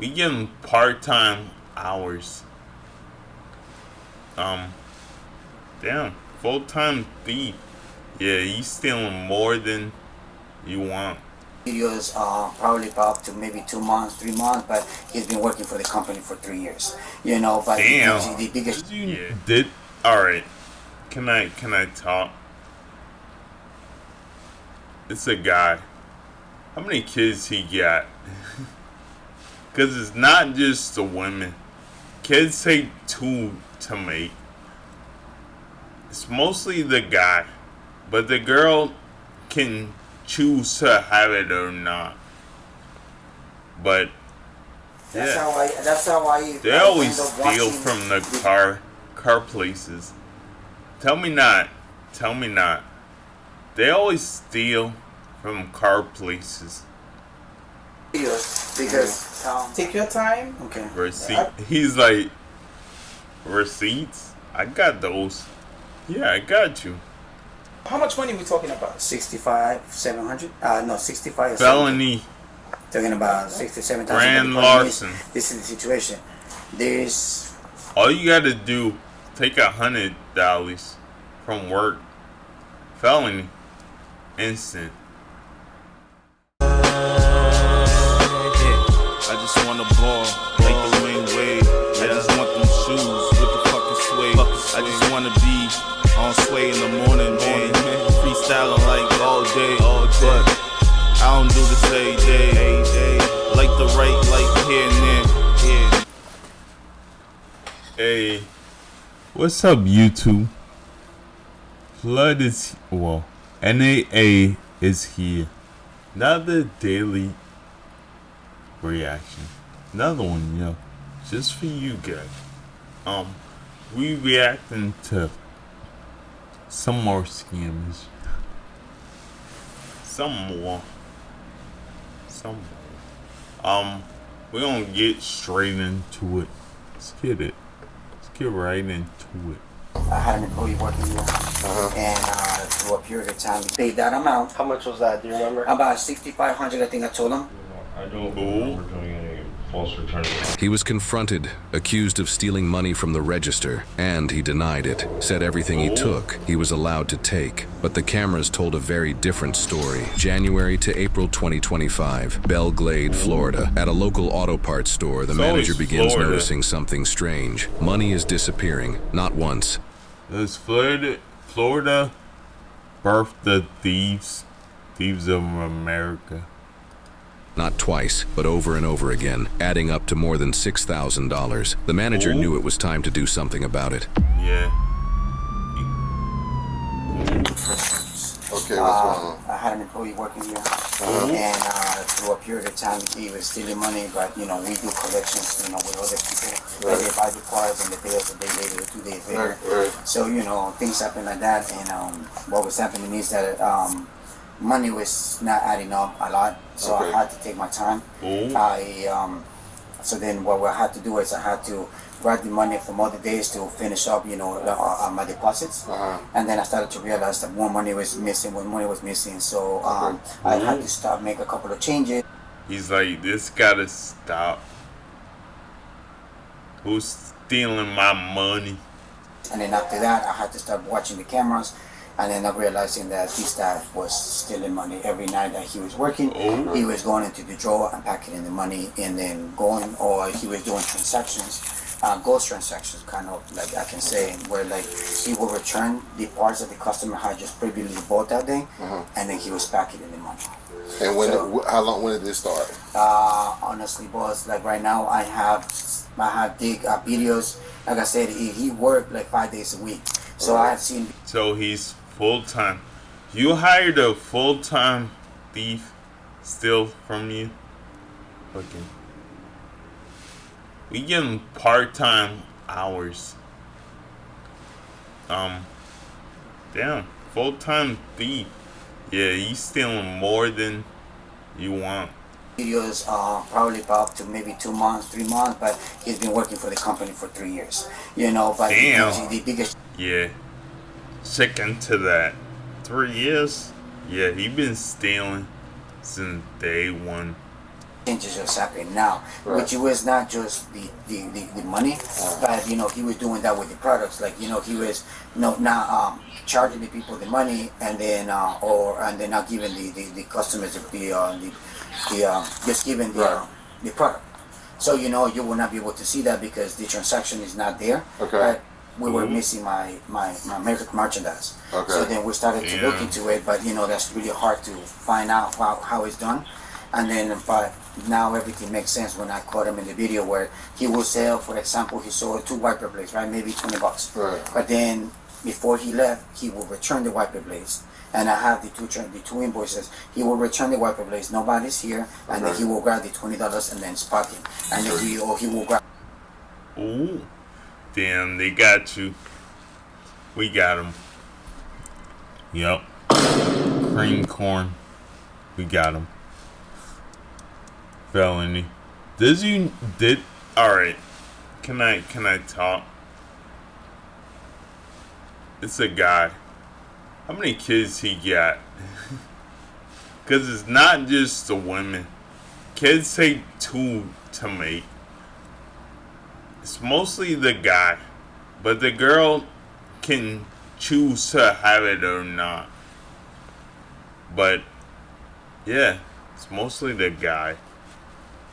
We give him part-time hours. Damn, full-time thief. Yeah, he's stealing more than you want. Videos probably about up to maybe 2 months, 3 months, but he's been working for the company for 3 years. You know, but damn. the biggest. Yeah. All right. Can I talk? It's a guy. How many kids he got? Because it's not just the women. Kids take 2 to make. It's mostly the guy. But the girl can choose to have it or not. But That's how I. They always steal from the car places. Tell me not. They always steal from car places. Because take your time. Okay. Receipt. He's like, receipts? I got those. Yeah, I got you. How much money are we talking about? 700. No, 65. Felony. Talking about 67,000. Grand larceny. This is the situation. There's. All you gotta do, take $100 from work. Felony. Instant. I just want a ball, like the wing wave. I just want them shoes with the fucking suede. I just wanna be on sway in the morning, man. Freestyling like all day. But I don't do this every day. Like the right, like here and there. Hey, what's up, YouTube? Flood is NAA is here. Another daily reaction. Another one, yo. Just for you guys. We reacting to some more scammers. Some more. We're gonna get straight into it. Let's get right into it. I had an employee working here, and through a period of time, he paid that amount. How much was that? Do you remember? About 6,500, I think I told him. I don't remember doing any false returns. He was confronted, accused of stealing money from the register, and he denied it, said everything he took he was allowed to take. But the cameras told a very different story. January to April 2025, Belle Glade, Florida. At a local auto parts store, the manager begins noticing something strange. Money is disappearing, not once. Does Florida birth the thieves of America? Not twice, but over and over again, adding up to more than $6,000. The manager knew it was time to do something about it. Yeah. Okay, what's going on? I had an employee working here, and through a period of time, he was stealing money. But we do collections, with other people. They buy the cars and they pay us a day later or 2 days later. So things happen like that, and what was happening is that money was not adding up a lot, so I had to take my time. So then what I had to do is I had to grab the money from other days to finish up, my deposits. And then I started to realize that more money was missing, So I had to start, make a couple of changes. He's like, this gotta stop. Who's stealing my money? And then after that, I had to start watching the cameras. And then I'm realizing that this guy was stealing money every night that he was working. He was going into the drawer and packing the money and then going, or he was doing transactions, ghost transactions, kind of like I can say, where like he will return the parts that the customer had just previously bought that day, and then he was packing the money. And when did this start? Honestly, boss, like right now I have big videos. Like I said, he worked like 5 days a week. So I have seen. So he's full-time. You hired a full-time thief steal from you? Okay. We give him part-time hours. Damn, full-time thief. Yeah, he's stealing more than you want. Videos probably about up to maybe 2 months, 3 months, but he's been working for the company for 3 years. But damn. The biggest. Yeah. Check into that. 3 years? Yeah, he been stealing since day one. changes just happening now, which was not just the money, but you know he was doing that with the products. Like you know he was now charging the people the money and then not giving the customers the just giving the product. So you know you will not be able to see that because the transaction is not there. Okay. But we were missing my merchandise. Okay. So then we started to look into it, but you know that's really hard to find out how it's done. And then, but now everything makes sense when I caught him in the video where he will sell, for example, he sold 2 wiper blades, right? Maybe $20. Right. But then before he left, he will return the wiper blades. And I have the two invoices. He will return the wiper blades. Nobody's here, and then he will grab the $20 and then spot him. And then he will grab. Ooh, damn! They got you. We got him. Yep. Cream corn. We got him. Felony. Alright. Can I talk? It's a guy. How many kids he got? Cause it's not just the women. Kids take 2 to make. It's mostly the guy. But the girl can choose to have it or not. But yeah, it's mostly the guy.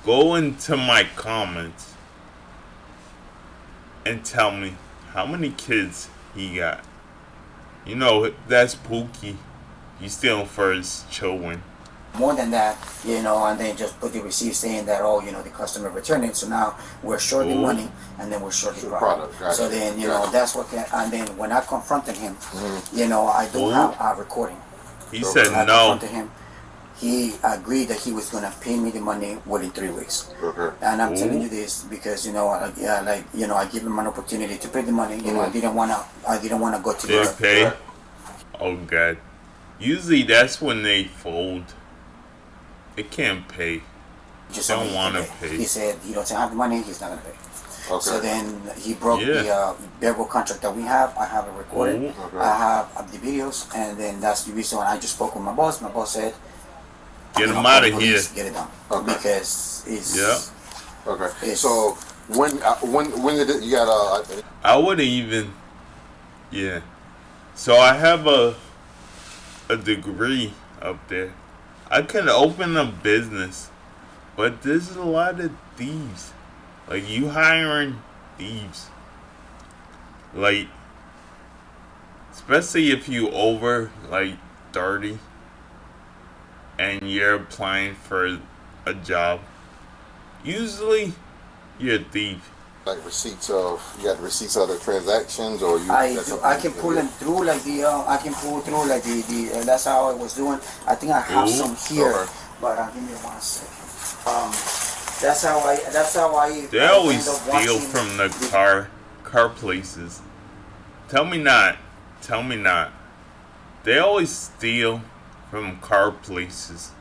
Go into my comments and tell me how many kids he got. You know, that's Pookie. He's stealing for his children. More than that, you know, and then just put the receipt saying that, oh, you know, the customer returned it. So now we're short the money and then we're short the product. Gotcha. So then, you know, that's what, and then when I confronted him, you know, I do have a recording. He said I no. confronted him. He agreed that he was gonna pay me the money within 3 weeks. Okay. And I'm telling you this because you know, I give him an opportunity to pay the money. You know, I didn't wanna go to They the pay? Oh God. Usually that's when they fold. They can't pay. Just Don't want to pay. pay. He said he doesn't have the money. He's not gonna pay. Okay. So then he broke the variable contract that we have. I have it recorded. Okay. I have the videos, and then that's the reason I just spoke with my boss. My boss said, Get him out of here. Get it done. Okay. Because it's Okay. So when did it, you got I wouldn't even. Yeah. So I have a degree up there. I could open a business, but there's a lot of thieves. Like you hiring thieves. Like, especially if you over like 30 and you're applying for a job. Usually, you're a thief. like receipts of the transactions, or you? I can pull them through like the that's how I was doing. I think I have some here, but give me 1 second. That's how I. They always steal from the car places. Tell me not. They always steal from car places.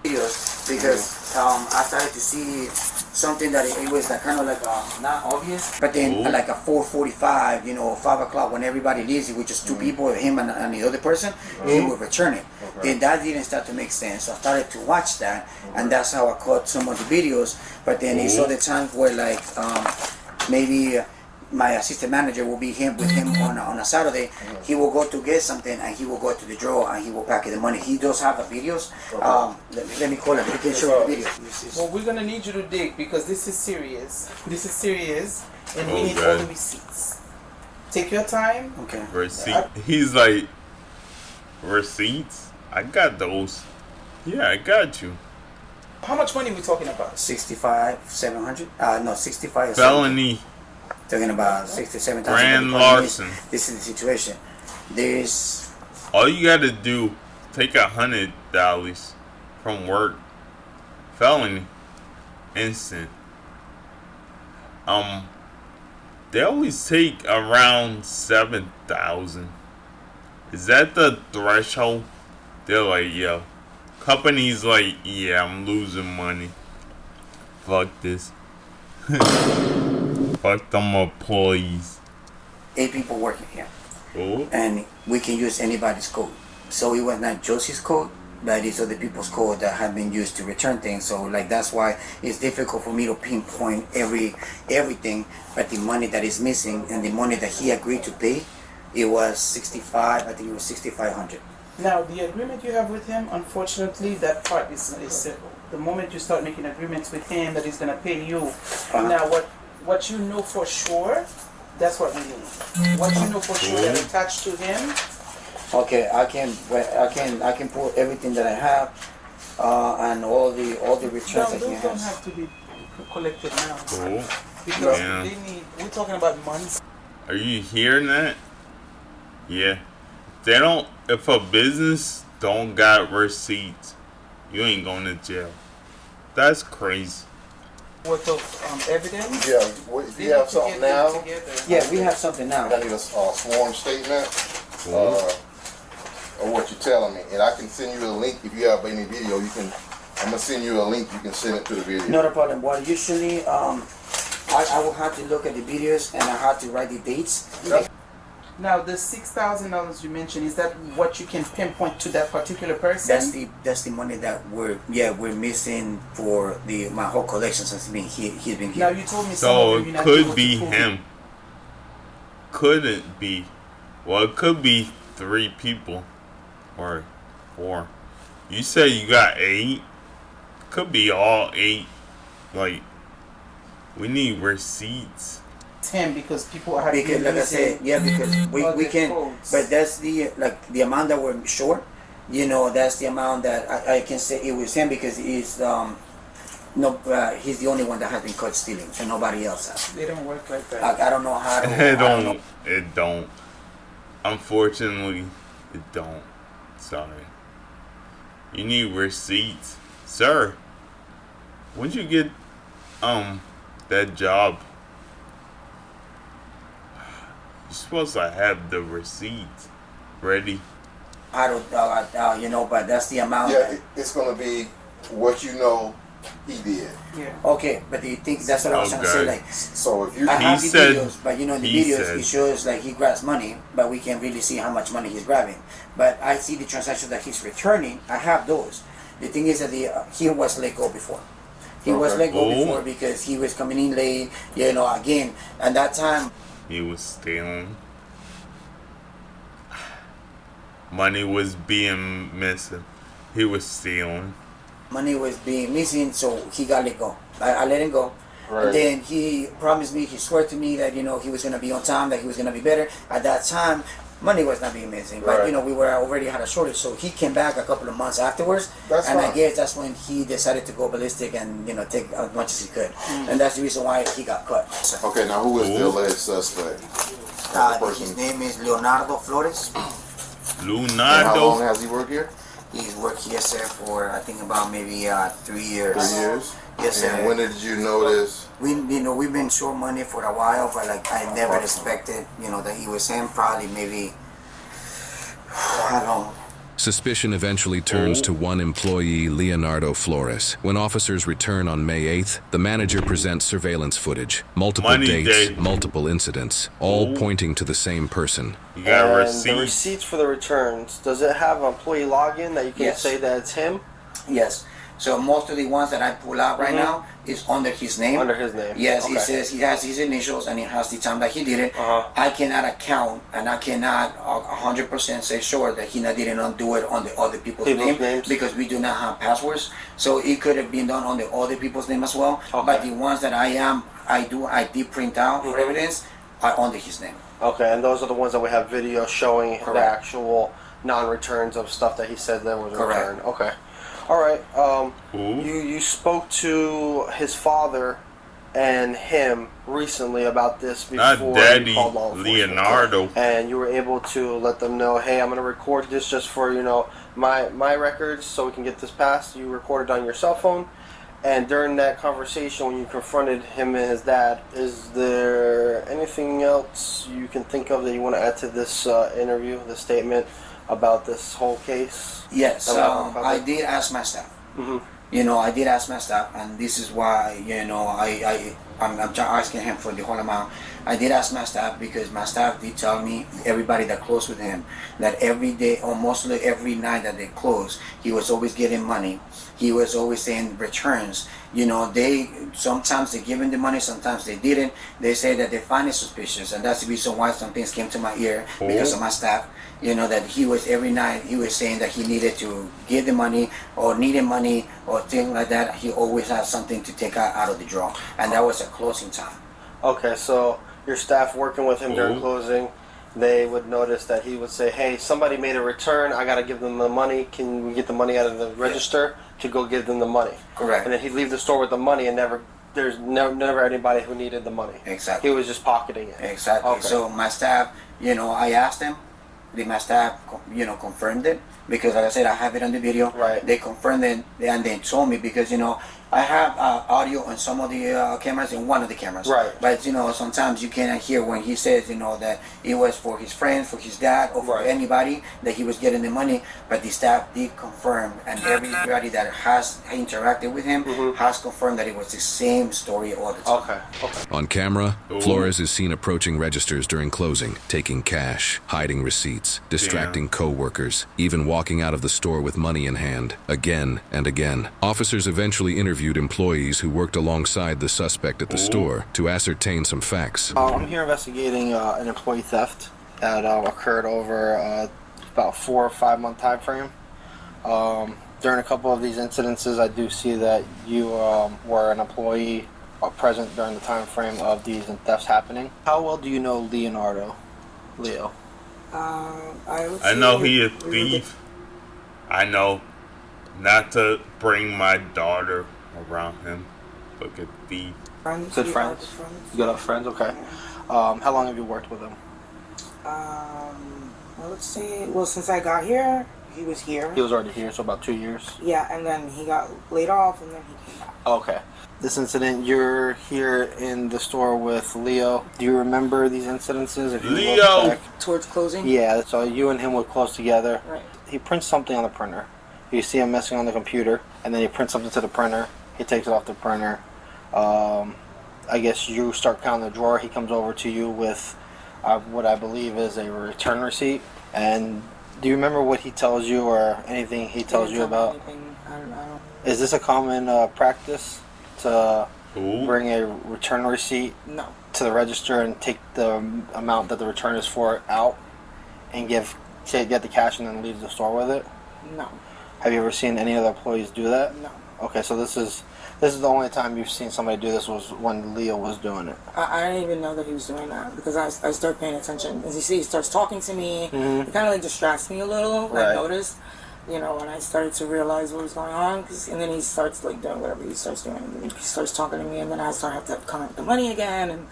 Because I started to see something that it was like kind of like not obvious, but then like a 4:45, 5 o'clock when everybody leaves, it was just 2 people, him and the other person, he would return it. Then that didn't start to make sense, so I started to watch that, and that's how I caught some of the videos. But then it's other times where like maybe my assistant manager will be with him on a Saturday. He will go to get something and he will go to the drawer and he will pack the money. He does have the videos. Let me call him. He can show the videos. Well, we're gonna need you to dig because this is serious. And we need all the receipts. Take your time. Okay. Receipt. He's like, receipts? I got those. Yeah, I got you. How much money are we talking about? 65,700. No, 65. Felony. Talking about 67,000. Grand larceny. This is the situation. There's. All you gotta do, take $100 from work. Felony. Instant. They always take around 7,000. Is that the threshold? They're like, yo. Companies like, yeah, I'm losing money. Fuck this. Fuck them employees. 8 people working here. Oh. And we can use anybody's code. So it was not Josie's code, But these are the people's code that have been used to return things. So like that's why it's difficult for me to pinpoint everything. But the money that is missing and the money that he agreed to pay, it was 65. I think it was 6,500. Now the agreement you have with him, unfortunately, that part is simple. The moment you start making agreements with him that he's gonna pay you, now what you know for sure, that's what we need. What you know for sure that attached to him. Okay, I can pull everything that I have, and all the returns No, that he those don't has. have to be collected now. Cool. Because Yeah. they need. We're talking about months. Are you hearing that? Yeah. They don't. If a business don't got receipts, you ain't going to jail. That's crazy. Worth of evidence. Yeah, if you have something now, Yeah, we have something now. I need a sworn statement Cool. of what you're telling me, and I can send you a link if you have any video. I'm gonna send you a link. You can send it to the video. Not a problem. Well, usually, I will have to look at the videos and I have to write the dates. Now the $6,000 you mentioned, is that what you can pinpoint to that particular person? That's the money that we're missing for my whole collection since he's been Now here. you told me some So of them it you're not able could to be prove him. it. Couldn't be. Well, it could be 3 people. Or 4. You say you got 8. Could be all 8. Like, we need receipts. It's him because people have Because been like I using said, yeah, because we other can, codes. but that's the amount that we're short. That's the amount that I can say it was him because he's he's the only one that has been caught stealing, and nobody else has. They don't work like that. I don't know how to. It I don't know. don't. It don't. Unfortunately, it don't. Sorry. You need receipts, sir. When'd you get that job? You're supposed to have the receipts ready. I don't, but that's the amount. Yeah, it's gonna be what you know he did. Yeah. Okay, but do you think that's what I was trying to say? Okay. Like, So if you I have He the said- videos, but in the he videos said- it shows like he grabs money, but we can't really see how much money he's grabbing. But I see the transactions that he's returning. I have those. The thing is that he was let go before. He was let go Oh. before because he was coming in late. Again, and that time. He was stealing. Money was being missing. He was stealing. Money was being missing, so he got let go. I let him go. Right. And then he promised me, he swore to me that, he was going to be on time, that he was going to be better. At that time, money was not being missing. But, Right. we were already had a shortage. So he came back a couple of months afterwards. That's and I fine. guess that's when he decided to go ballistic and, take as much as he could. And that's the reason why he got caught. So, Okay, now who is the Ooh. alleged suspect? The person. his name is Leonardo Flores. And how long Leonardo. has he worked here? He's worked here, sir, for I think about maybe 3 years. 3 years. Yes, sir. And when did you notice? We've been short money for a while, but I never expected, that he was him. Probably maybe, I don't know. Suspicion eventually turns to one employee, Leonardo Flores. When officers return on May 8th, the manager presents surveillance footage, multiple Money dates, day. multiple incidents, all pointing to the same person. You got And receipts. the receipts for the returns, does it have an employee login that you can Yes. say that it's him? Yes. So most of the ones that I pull out right now is under his name. Under his name. Yes, Okay. he says he has his initials and he has the time that he did it. Uh-huh. I cannot account and I cannot 100% say sure that he didn't do it on the other people's name names? because we do not have passwords. So it could have been done on the other people's name as well. Okay. But the ones that I did print out for evidence are under his name. Okay, and those are the ones that we have video showing the Correct. actual non-returns of stuff that he said that was Correct. returned. Okay. All right. Ooh. You spoke to his father and him recently about this before Not Daddy you called law enforcement. Leonardo. And you were able to let them know, hey, I'm going to record this just for my records so we can get this passed. You recorded on your cell phone. And during that conversation, when you confronted him and his dad, is there anything else you can think of that you want to add to this interview, this statement about this whole case? Yes, That we haven't covered? I did ask my staff. Mhm. I did ask my staff, and this is why I'm asking him for the whole amount. I did ask my staff because my staff did tell me, everybody that closed with him, that every day or mostly every night that they closed, he was always getting money. He was always saying returns. You know, sometimes they give him the money, sometimes they didn't. They say that they find it suspicious, and that's the reason why some things came to my ear because of my staff. You know, that he was every night he was saying that he needed to give the money or needed money or things like that. He always had something to take out of the drawer, and that was at closing time. Okay, so your staff working with him during closing, they would notice that he would say, "Hey, somebody made a return. I gotta give them the money. Can we get the money out of the register to go give them the money?" Correct. And then he'd leave the store with the money, and there's never anybody who needed the money. Exactly. He was just pocketing it. Exactly. Okay. So my staff, you know, I asked them. My staff, you know, confirmed it because, like I said, I have it on the video. Right. They confirmed it and they told me because, you know, I have audio on some of the cameras and one of the cameras. Right. But, you know, sometimes you cannot hear when he says, you know, that it was for his friends, for his dad, or for anybody that he was getting the money. But the staff did confirm, and everybody that has interacted with him has confirmed that it was the same story all the time. Okay. On camera, Flores is seen approaching registers during closing, taking cash, hiding receipts, distracting co-workers, even walking out of the store with money in hand, again and again. Officers eventually interviewed employees who worked alongside the suspect at the store to ascertain some facts. I'm here investigating an employee theft that occurred over about 4 or 5 month time frame. During a couple of these incidences, I do see that you were an employee present during the time frame of these thefts happening. How well do you know Leo? I know he a thief. I know not to bring my daughter around him. Look at thief. Good friends. Good friends. Okay. How long have you worked with him? Well, let's see. Well, since I got here, he was here. He was already here, so about 2 years. Yeah, and then he got laid off, and then he came back. Okay. This incident, you're here in the store with Leo. Do you remember these incidences? If you Leo! look back? Towards closing? Yeah, so you and him would close together. Right. He prints something on the printer. You see him messing on the computer, and then he prints something to the printer. He takes it off the printer. I guess you start counting the drawer. He comes over to you with what I believe is a return receipt. And do you remember what he tells you or anything he tells you about? Anything. I don't. Is this a common practice to bring a return receipt No. to the register and take the amount that the return is for out and get the cash and then leave the store with it? No. Have you ever seen any other employees do that? No. Okay, so this is the only time you've seen somebody do this was when Leo was doing it. I didn't even know that he was doing that because I started paying attention. As you see, he starts talking to me. It kind of like distracts me a little. Right. I noticed, when I started to realize what was going on. And then he starts like doing whatever he starts doing. And then he starts talking to me, and then I start have to come up with the money again, and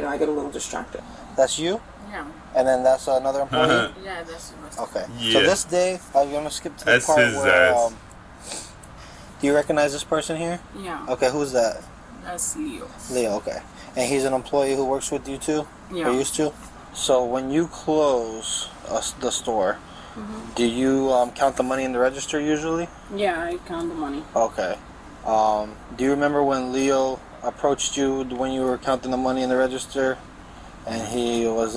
I get a little distracted. That's you? Yeah. And then that's another employee? Yeah, that's Okay. Yeah. So this day, I'm going to skip to the That's part his where... ass. Do you recognize this person here? Yeah. Okay, who's that? That's Leo. Leo, okay. And he's an employee who works with you too? Yeah. Or used to? So when you close the store, do you count the money in the register usually? Yeah, I count the money. Okay. Do you remember when Leo approached you when you were counting the money in the register and he was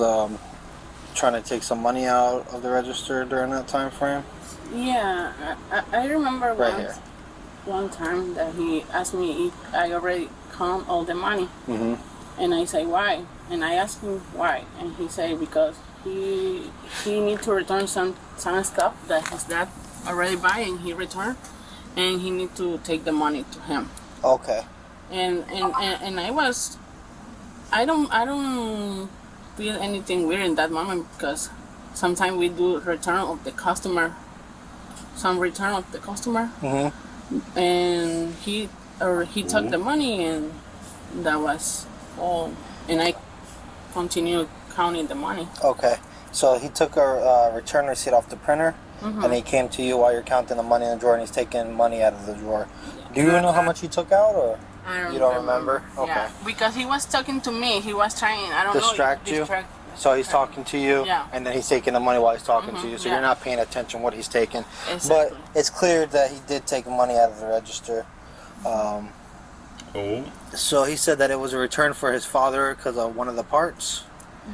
trying to take some money out of the register during that time frame? Yeah, I remember Right here. one time that he asked me if I already count all the money. And I say why, and I asked him why, and he said because he need to return some stuff that his dad already buy and he returned, and he need to take the money to him. Okay. And I don't feel anything weird in that moment because sometimes we do return of the customer, and he took the money and that was all, and I continued counting the money. Okay. So he took a return receipt off the printer and he came to you while you're counting the money in the drawer and he's taking money out of the drawer. Do you know how much he took out or? I You don't remember? Okay. Yeah, because he was talking to me. He was trying, Distract you? So he's talking to you, Yeah. and then he's taking the money while he's talking to you. So yeah. you're not paying attention what he's taking. Exactly. But it's clear that he did take money out of the register. Oh. So he said that it was a return for his father because of one of the parts.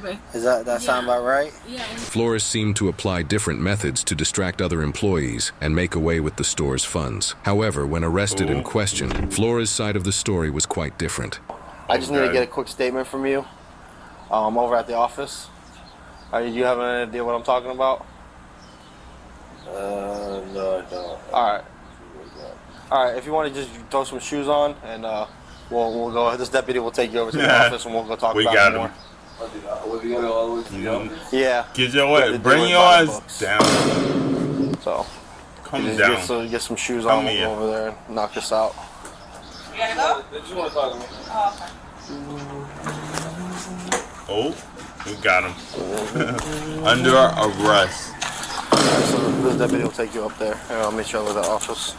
Right. Is that sound about right? Yeah. Flores seemed to apply different methods to distract other employees and make away with the store's funds. However, when arrested and questioned, Flores' side of the story was quite different. I just need to get a quick statement from you. Over at the office. Do you have an idea what I'm talking about? No, I don't. All right. If you want to just throw some shoes on, and we'll go. This deputy will take you over to the office, and we'll go talk about it more. Was he gonna all the way to the office? Yeah. Get your way. Bring your ass down. So. Come down. Get some shoes on. We'll go over there and knock this out. You gotta go? They just want to talk to me. Oh, okay. Oh, we got him. Under arrest. Alright, so this deputy will take you up there, and I'll make sure with the office.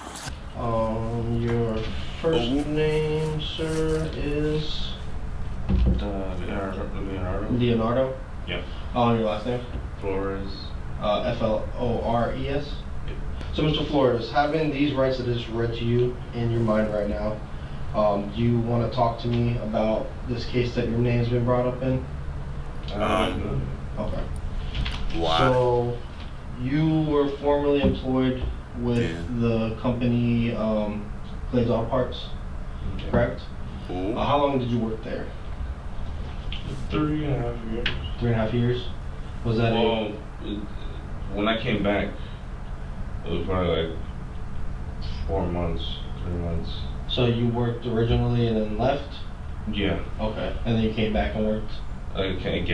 Your first name, sir, is Leonardo. Yeah. Your last name? Flores. Flores. So, Mr. Flores, having these rights that I just read to you in your mind right now, do you want to talk to me about this case that your name's been brought up in? Okay. Why? So, you were formerly employed with the company Glaze Auto Parts, correct? How long did you work there? 3.5 years. 3.5 years? Was that when I came back, it was probably like 4 months, 3 months. So you worked originally and then left? Yeah. Okay. And then you came back and worked? I came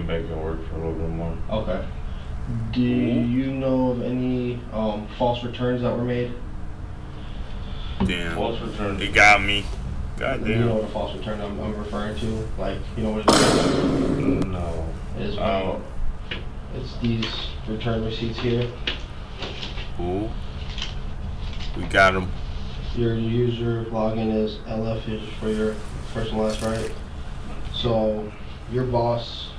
back and worked for a little bit more. Okay. Do you know of any false returns that were made? Damn. False returns. It got me. God You damn. know what a false return I'm referring to? Like, you know what it is? No. It's these return receipts here. Ooh. We got him. Your user login is LF is for your first and last, right? So your boss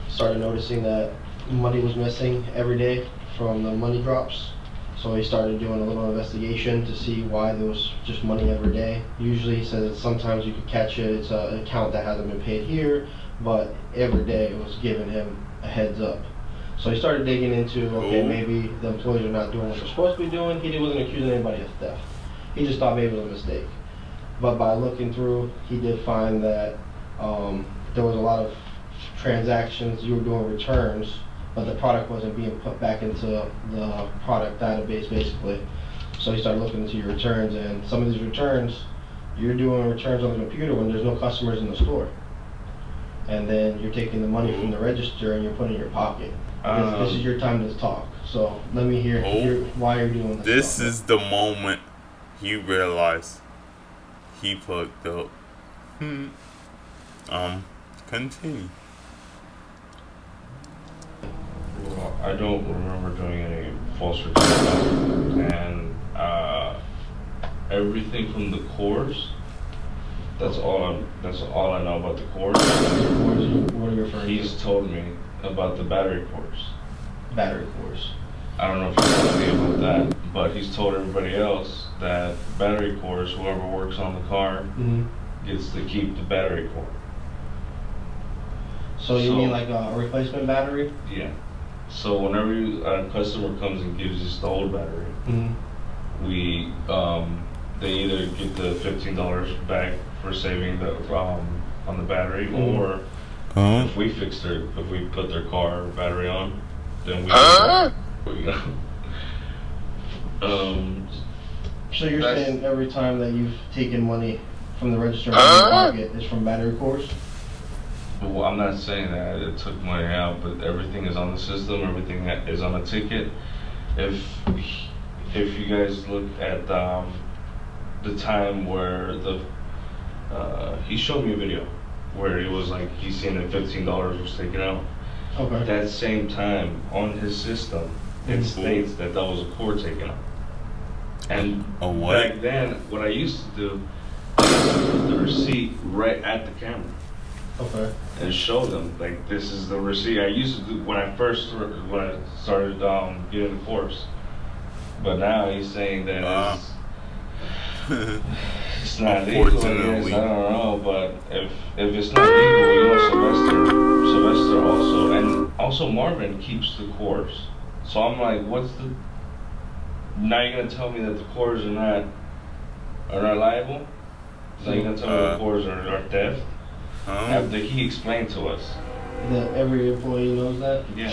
started noticing that money was missing every day from the money drops. So he started doing a little investigation to see why there was just money every day. Usually he says that sometimes you could catch it, it's an account that hasn't been paid here, but every day it was giving him a heads up. So he started digging into, okay, maybe the employees are not doing what they're supposed to be doing. He wasn't accusing anybody of theft. He just thought maybe it was a mistake. But by looking through, he did find that there was a lot of transactions, you were doing returns, but the product wasn't being put back into the product database, basically. So he started looking into your returns, and some of these returns, you're doing returns on the computer when there's no customers in the store. And then you're taking the money from the register and you're putting it in your pocket. This is your time to talk. So let me hear why you're doing this. This is the moment he realized he fucked up. Continue. Well, I don't remember doing any false returns, and everything from the cores. That's all I know about the cores. What are you referring to? He's told me about the battery cores. Battery cores. I don't know if he's told me about that, but he's told everybody else that battery cores, whoever works on the car, gets to keep the battery core. So you mean like a replacement battery? Yeah. So whenever a customer comes and gives us the old battery, we they either get the $15 back for saving the on the battery, or if we put their car battery on, then we. So you're saying every time that you've taken money from the register in your pocket is from battery cores? Well, I'm not saying that it took money out, but everything is on the system. Everything is on a ticket. If you guys look at the time where he showed me a video where it was like he seen that $15 was taken out. Okay. That same time on his system, it states that was a core taken out. And back then, what I used to do is put the receipt right at the camera. Okay. And show them like this is the receipt. I used to do when I started getting the course. But now he's saying that it's not legal, I guess, Unfortunately. I don't know, but if it's not legal, Sylvester also, and also Marvin keeps the cores. So I'm like, now you're gonna tell me that the cores are not liable? So you're gonna tell me the cores are theft? After he explained to us. That every employee knows that? Yeah.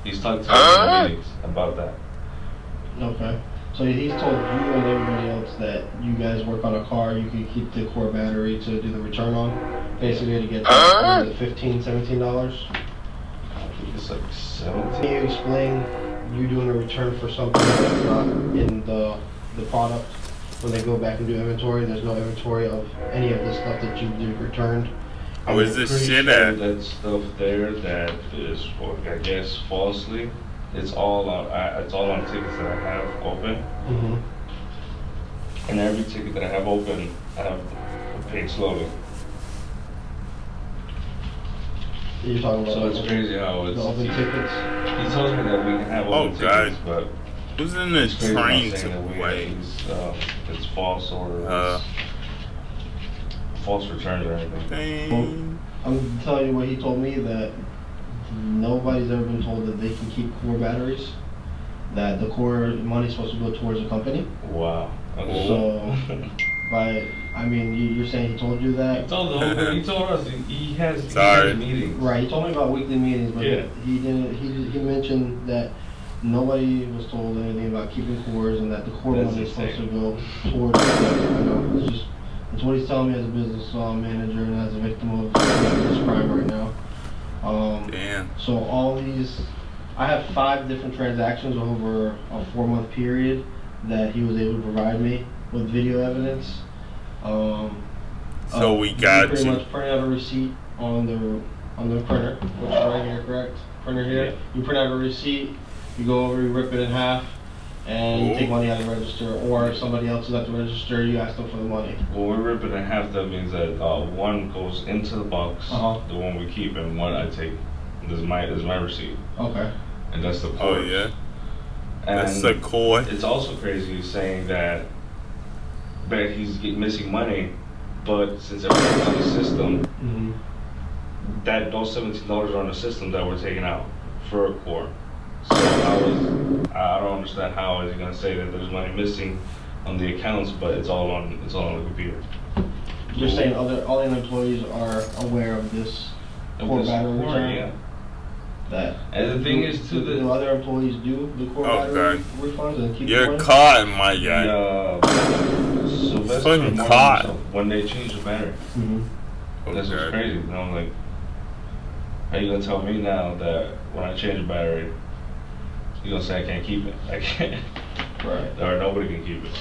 He's talked to us in meetings about that. Okay. So he's told you and everybody else that you guys work on a car, you can keep the core battery to do the return on, basically to get $15, $17. It's like 17. Can you explain you doing a return for something that's not in the product? When they go back and do inventory, there's no inventory of any of the stuff that you returned. How is this shit at? That stuff there that is, I guess, falsely. It's all on tickets that I have open. Mm-hmm. And every ticket that I have open, I have paid slowly. You're talking about so it's crazy how it's the open tickets. He tells me that we can have open tickets, but who's in the train to wait? It's false or false returns or anything. Well, I'm telling you what he told me, that nobody's ever been told that they can keep core batteries. That the core money's supposed to go towards the company. Wow. Okay. So, you're saying he told you that? He told us he has meetings. Right. He told me about weekly meetings, but he didn't. He mentioned that nobody was told anything about keeping cores, and that the core money is supposed to go towards. It's what he's telling me as a business manager and as a victim of this crime right now. Damn. So all these, I have 5 different transactions over a 4-month period that he was able to provide me with video evidence. So we got pretty much print out a receipt on the printer, which is right here, correct? Printer here. Yeah. You print out a receipt, you go over, you rip it in half, and you take money out of the register, or if somebody else is at the register, you ask them for the money. Well, we rip it in half. That means that one goes into the box, the one we keep, and one I take. This is my receipt. Okay. And that's the core. Oh yeah. And that's the core. It's also crazy saying that he's missing money, but since everything's on the system, that those $17 are on the system that we're taking out for a core. So I don't understand how is he gonna say that there's money missing on the accounts, but it's all on the computer. You're saying all the employees are aware of this core battery return? Yeah. That. And the thing is, do other employees do the core battery refunds and keep You're caught, my guy. Sylvester and caught when they change the battery. That's what's crazy. And I'm like, how you gonna tell me now that when I change the battery, you're gonna say I can't keep it? I can't. Right. Or nobody can keep it.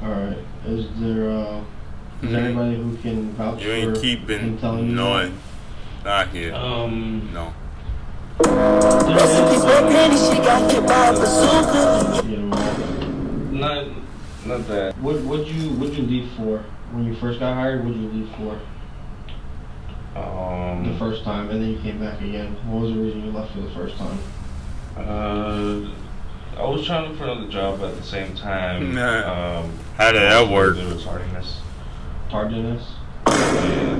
All right. Is there anybody who can vouch you ain't for keeping him telling you none. Not here. No. Not that. What'd you leave for when you first got hired? What'd you leave for? The first time, and then you came back again. What was the reason you left for the first time? I was trying to look for another job at the same time. How did that work? There was tardiness. Tardiness? Yeah.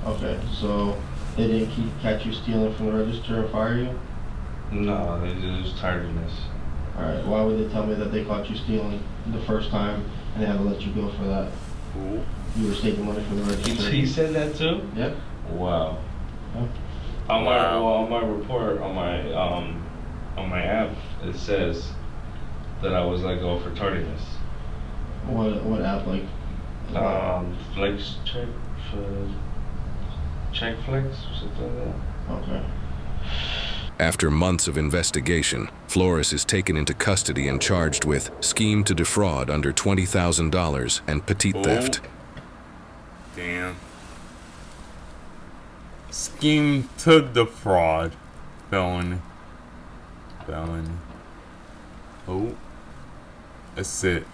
Okay, so they didn't catch you stealing from the register and fire you? No, it was tardiness. Alright, why would they tell me that they caught you stealing the first time and they had to let you go for that? Ooh. You were taking money from the register. He said that too? Yeah. Wow. Yeah. On my report on my app, it says that I was let go for tardiness. What app, like? Flex check flex or something like that. Okay. After months of investigation, Flores is taken into custody and charged with scheme to defraud under $20,000 and petite theft. Damn. Scheme to defraud. Felony. Oh. That's it.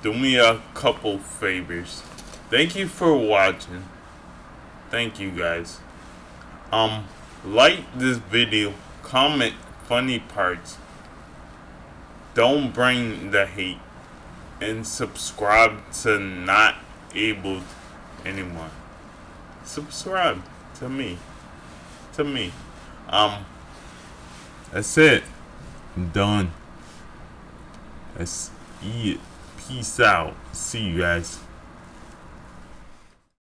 Do me a couple favors. Thank you for watching. Thank you guys. Like this video, comment funny parts, don't bring the hate, and subscribe to Not Abled Anymore. Subscribe to me. That's it. I'm done. That's it. Peace out. See you guys.